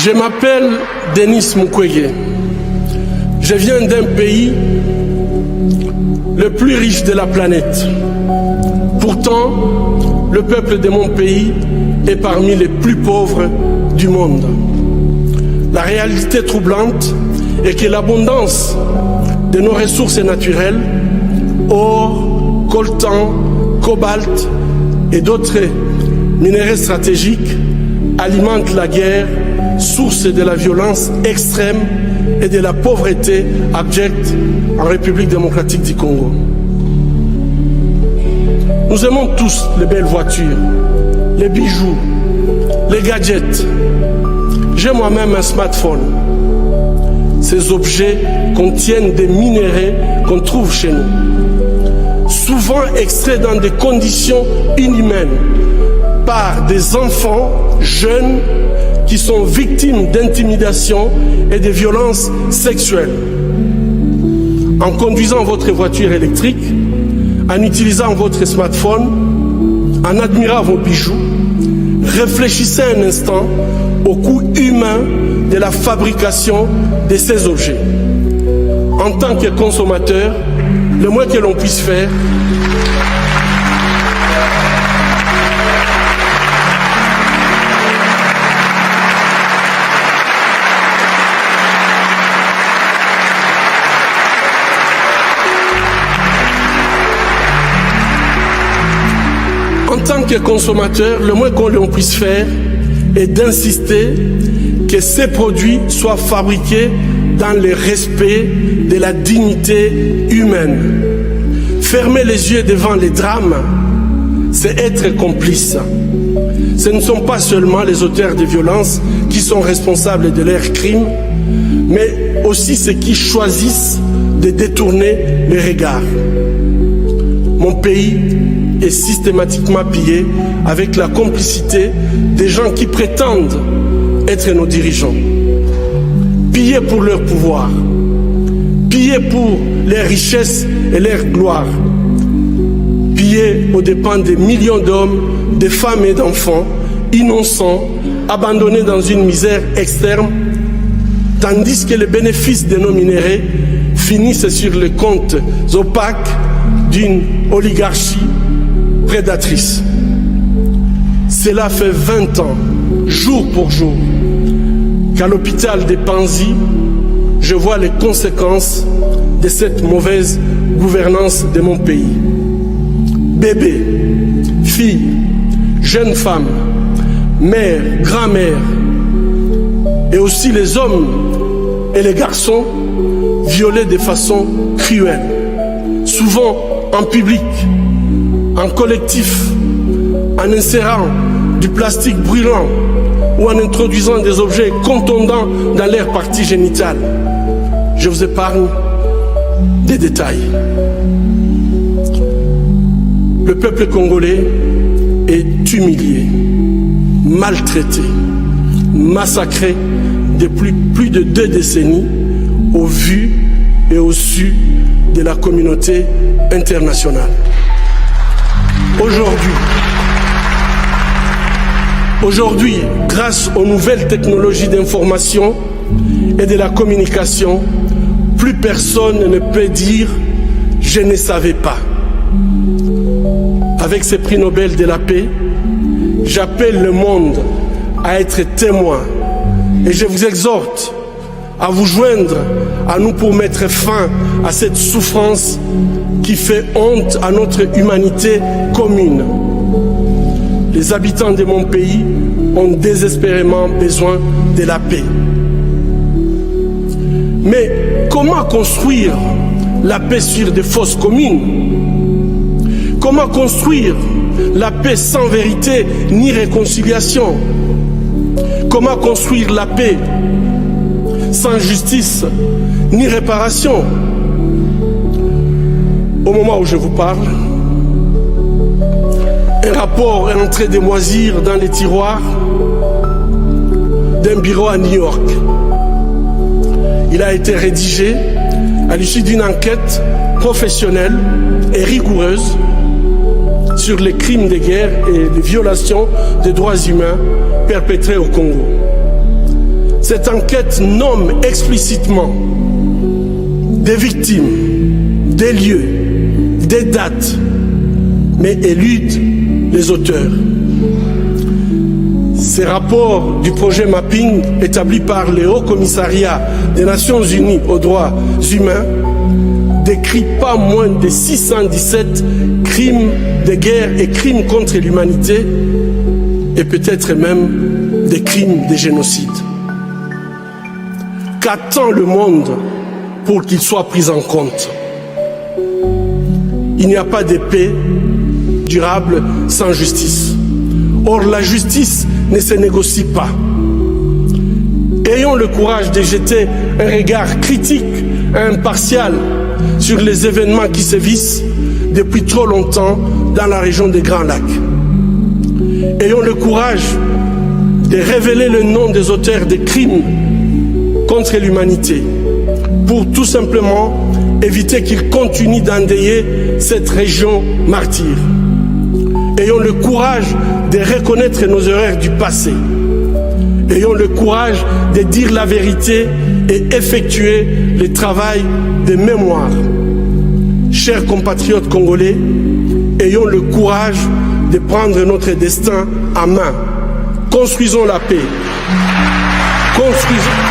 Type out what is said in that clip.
Je m'appelle Denis Mukwege. Je viens d'un pays le plus riche de la planète. Pourtant, le peuple de mon pays est parmi les plus pauvres du monde. La réalité troublante est que l'abondance de nos ressources naturelles, or, coltan, cobalt et d'autres minéraux stratégiques, alimente la guerre, source de la violence extrême et de la pauvreté abjecte en République démocratique du Congo. Nous aimons tous les belles voitures, les bijoux, les gadgets. J'ai moi-même un smartphone. Ces objets contiennent des minéraux qu'on trouve chez nous, souvent extraits dans des conditions inhumaines par des enfants jeunes qui sont victimes d'intimidation et de violences sexuelles. En conduisant votre voiture électrique, en utilisant votre smartphone, en admirant vos bijoux, réfléchissez un instant au coût humain de la fabrication de ces objets. En tant que consommateur, le moins que l'on puisse faire, est d'insister que ces produits soient fabriqués dans le respect de la dignité humaine. Fermer les yeux devant les drames, c'est être complice. Ce ne sont pas seulement les auteurs de violences qui sont responsables de leurs crimes, mais aussi ceux qui choisissent de détourner les regards. Mon pays est systématiquement pillé avec la complicité des gens qui prétendent être nos dirigeants. Pillés pour leur pouvoir, pillés pour leurs richesses et leur gloire, pillés aux dépens des millions d'hommes, de femmes et d'enfants innocents, abandonnés dans une misère externe, tandis que les bénéfices de nos minéraux finissent sur les comptes opaques d'une oligarchie prédatrice. Cela fait 20 ans, jour pour jour, qu'à l'hôpital de Panzi, je vois les conséquences de cette mauvaise gouvernance de mon pays. Bébés, filles, jeunes femmes, mères, grand-mères, et aussi les hommes et les garçons violés de façon cruelle, souvent en public, en collectif, en insérant du plastique brûlant ou en introduisant des objets contondants dans leur partie génitale. Je vous épargne des détails. Le peuple congolais est humilié, maltraité, massacré depuis plus de 2 décennies au vu et au su de la communauté internationale. Aujourd'hui, grâce aux nouvelles technologies d'information et de la communication, plus personne ne peut dire « je ne savais pas ». Avec ces prix Nobel de la paix, j'appelle le monde à être témoin et je vous exhorte à vous joindre à nous pour mettre fin à cette souffrance qui fait honte à notre humanité commune. Les habitants de mon pays ont désespérément besoin de la paix. Mais comment construire la paix sur des fausses communes? Comment construire la paix sans vérité ni réconciliation? Comment construire la paix sans justice ni réparation? Au moment où je vous parle, un rapport est en train de moisir dans les tiroirs d'un bureau à New York. Il a été rédigé à l'issue d'une enquête professionnelle et rigoureuse sur les crimes de guerre et les violations des droits humains perpétrés au Congo. cette enquête nomme explicitement des victimes, des lieux, des dates, mais élude les auteurs. Ces rapports du projet Mapping établi par le Haut Commissariat des Nations Unies aux droits humains décrit pas moins de 617 crimes de guerre et crimes contre l'humanité et peut-être même des crimes de génocide. Qu'attend le monde pour qu'il soit pris en compte? Il n'y a pas de paix durable sans justice. Or, la justice ne se négocie pas. Ayons le courage de jeter un regard critique et impartial sur les événements qui sévissent depuis trop longtemps dans la région des Grands Lacs. Ayons le courage de révéler le nom des auteurs des crimes contre l'humanité pour tout simplement éviter qu'ils continuent d'endeuiller cette région martyre. Ayons le courage de reconnaître nos erreurs du passé. Ayons le courage de dire la vérité et effectuer le travail de mémoire. Chers compatriotes congolais, ayons le courage de prendre notre destin en main. Construisons la paix. Construisons...